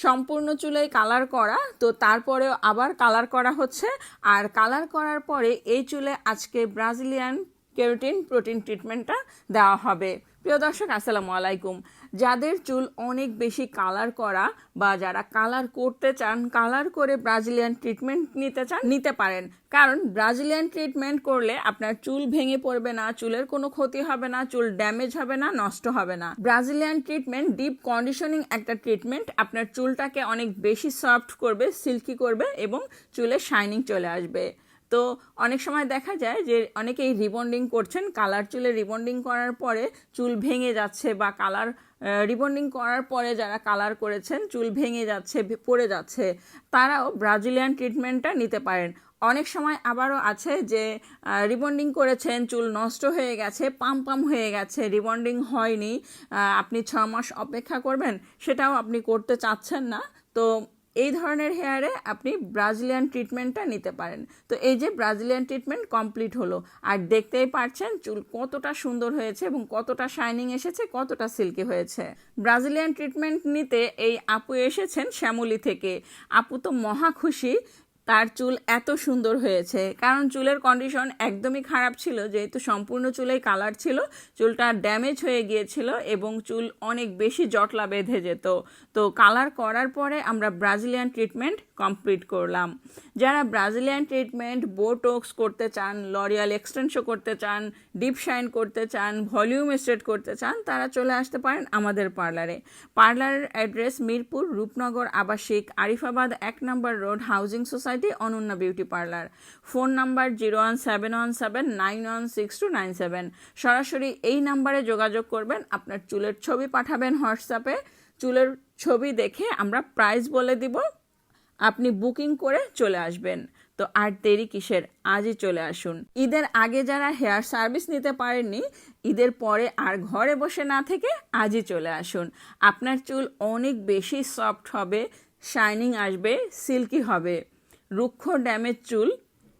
সম্পূর্ণ চুলেই কালার করা, তো তারপরেও আবার কালার করা হচ্ছে। আর কালার করার পরে এই চুলে আজকে ব্রাজিলিয়ান কেরাটিন প্রোটিন ট্রিটমেন্টটা দেওয়া হবে। প্রিয় দর্শক, আসসালামু আলাইকুম। যাদের চুল অনেক বেশি কালার করা বা যারা কালার করতে চান, কালার করে ব্রাজিলিয়ান ট্রিটমেন্ট নিতে চান, নিতে পারেন। কারণ ব্রাজিলিয়ান ট্রিটমেন্ট করলে আপনার চুল ভেঙে পড়বে না, চুলের কোনো ক্ষতি হবে না, চুল ড্যামেজ হবে না, নষ্ট হবে না। ব্রাজিলিয়ান ট্রিটমেন্ট ডিপ কন্ডিশনিং একটা ট্রিটমেন্ট, আপনার চুলটাকে অনেক বেশি সফট করবে, সিল্কি করবে এবং চুলে শাইনিং চলে আসবে। তো অনেক সময় দেখা যায় যে অনেকেই রিবন্ডিং করছেন, কালার চুলে রিবন্ডিং করার পরে চুল ভেঙে যাচ্ছে, বা কালার রিবন্ডিং করার পরে যারা কালার করেছেন চুল ভেঙে যাচ্ছে, পড়ে যাচ্ছে, তারাও ব্রাজিলিয়ান ট্রিটমেন্টটা নিতে পারেন। অনেক সময় আবারও আছে যে রিবন্ডিং করেছেন, চুল নষ্ট হয়ে গেছে, পাম হয়ে গেছে, রিবন্ডিং হয়নি, আপনি 6 মাস অপেক্ষা করবেন, সেটাও আপনি করতে চাচ্ছেন না। তো এই ধরনের হেয়ারে আপনি ব্রাজিলিয়ান ট্রিটমেন্টটা নিতে পারেন। তো এই যে ব্রাজিলিয়ান ট্রিটমেন্ট কমপ্লিট হলো, আর দেখতেই পারছেন চুল কতটা সুন্দর হয়েছে এবং কতটা শাইনিং এসেছে, কতটা সিল্কি হয়েছে। ব্রাজিলিয়ান ট্রিটমেন্ট নিতে এই আপু এসেছেন শ্যামলী থেকে। আপু তো মহা খুশি, তার চুল এত সুন্দর হয়েছে। কারণ চুলের কন্ডিশন একদমই খারাপ ছিল, যেহেতু সম্পূর্ণ চুলেই কালার ছিল, চুলটা ড্যামেজ হয়ে গিয়েছিল এবং চুল অনেক বেশি জটলা বেঁধে যেত। তো কালার করার পরে আমরা ব্রাজিলিয়ান ট্রিটমেন্ট কমপ্লিট করলাম। যারা ব্রাজিলিয়ান ট্রিটমেন্ট, বোটক্স করতে চান, লরিয়াল এক্সটেনশন করতে চান, ডিপ শাইন করতে চান, ভলিউম স্ট্রেট করতে চান, তারা চলে আসতে পারেন আমাদের পার্লারে। পার্লারের অ্যাড্রেস মিরপুর রূপনগর আবাসিক, আরিফাবাদ 1 নম্বর road, housing society, Ananya beauty parlour. Phone number 01717916297। সরাসরি এই নাম্বারে যোগাযোগ করবেন, আপনার চুলের ছবি পাঠাবেন হোয়াটসঅ্যাপে, চুলের ছবি দেখে আমরা প্রাইস বলে দিব, আপনি বুকিং করে চলে আসবেন। তো আর দেরি কিসের, আজই চলে আসুন। ঈদের আগে যারা হেয়ার সার্ভিস নিতে পারেননি, ঈদের পরে আর ঘরে বসে না থেকে আজই চলে আসুন। আপনার চুল অনেক বেশি সফট হবে, শাইনিং আসবে, সিল্কি হবে। রুক্ষ ড্যামেজ চুল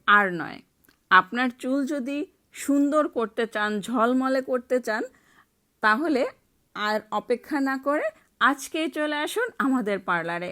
আর নয়। আপনার চুল যদি সুন্দর করতে চান, ঝলমলে করতে চান, তাহলে আর অপেক্ষা না করে আজকেই চলে আসুন আমাদের পার্লারে।